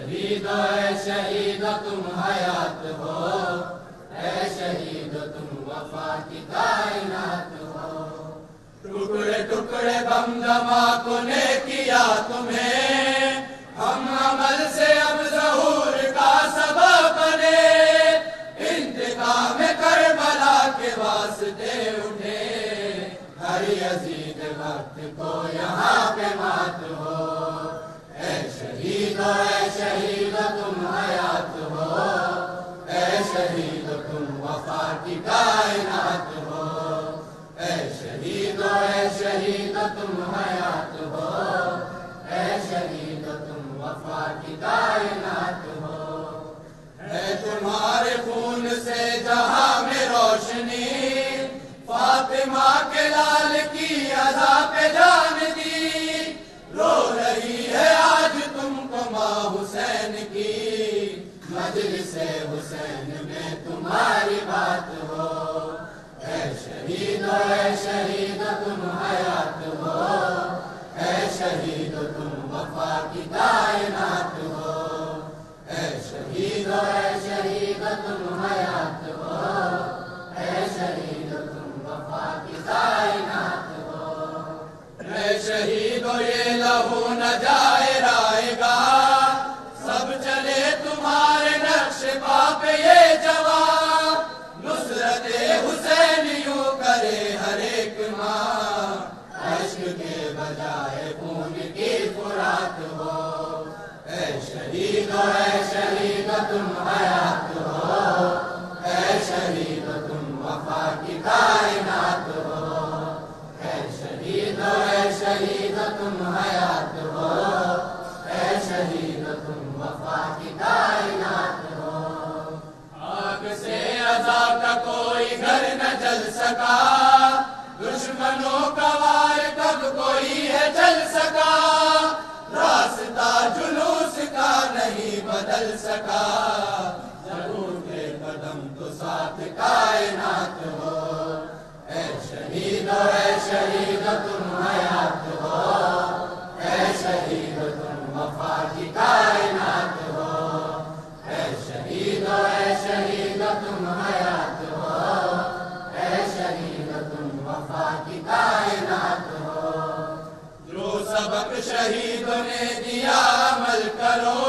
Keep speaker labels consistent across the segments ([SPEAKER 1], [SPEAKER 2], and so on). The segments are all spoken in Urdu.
[SPEAKER 1] اے شہید تم حیات ہو، اے شہید تم وفا کی کائنات ہو۔ ٹکڑے ٹکڑے بم دھماکوں نے کیا تمہیں، ہم عمل سے اب ظہور کا سبب بنے، انتقام کربلا کے واسطے اٹھے، ہر یزید وقت کو یہاں پہ مات ہو۔ اے شہید تم حیات ہو، اے شہید تم وفا کی کائنات ہو۔ اے شہید تم حیات ہو، اے شہید تم وفا کی کائنات ہو۔ اے تمہارے خون سے جہاں میں روشنی، فاطمہ کے لال کی ادا پہ جان دی، رو رہی ہے آج تم کو ماں حسین کی، مجلس حسین میں تمہاری بات ہو۔ اے شہید تم حیات ہو، اے شہید تم وفا کی کائنات ہو۔ اے شہید تم حیات ہو، اے شہید تم وفا کی کائنات ہو۔ اے شہیدو یہ لہو نہ جائے رائے گا، سب چلے تمہارے نقش پا پہ یہ جوان، نصرت حسین یوں کرے ہر ایک ماں، عشق کے بجائے خون کی فرات ہو۔ اے شہید تم حیات ہو، اے شہید تم وفا کی کائنات ہو۔ اے شہید تم حیات ہو، اے شہید تم وفا کی کائنات ہو۔ آگ سے عزا کا کوئی گھر نہ جل سکا، دشمنوں کا وار کب کوئی ہے چل سکا، راستہ جلوس کا نہیں بدل سکا، ضرور کے قدم تو ساتھ کائنات ہو۔ اے شہید تم حیات ہو، اے شہید تم وفا کی کائنات ہو۔ اے شہید تم حیات ہو، اے شہید تم وفا کی کائنات ہو۔ جو سبق شہیدوں نے دیا عمل کرو،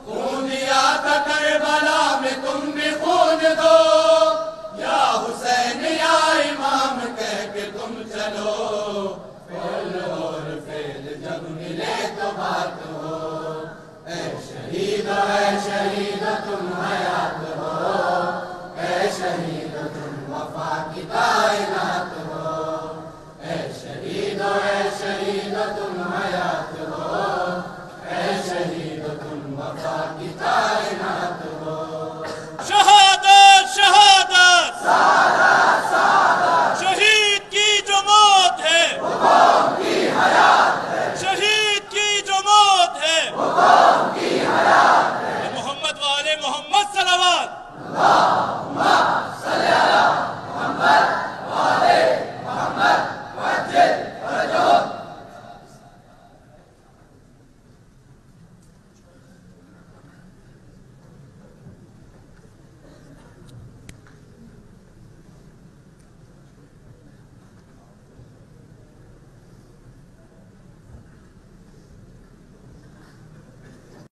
[SPEAKER 1] خون دیا تھا کربلا میں تم بھی خون دو، یا حسین یا امام کہہ کے تم چلو، قول اور فعل جب ملے تو بات ہو۔ اے شہید تم حیات ہو، اے شہید تم وفا کی کائنات ہو۔ اے شہید تم حیات ہو، اے شہید تم وفا کی کائنات ہو۔
[SPEAKER 2] شہادت شہادت
[SPEAKER 1] سعادت سعادت،
[SPEAKER 2] شہید کی جو موت ہے
[SPEAKER 1] وہ قوم کی حیات ہے،
[SPEAKER 2] شہید کی جو موت ہے
[SPEAKER 1] وہ قوم کی حیات ہے۔
[SPEAKER 2] محمد والے محمد صلوات۔
[SPEAKER 1] اللہ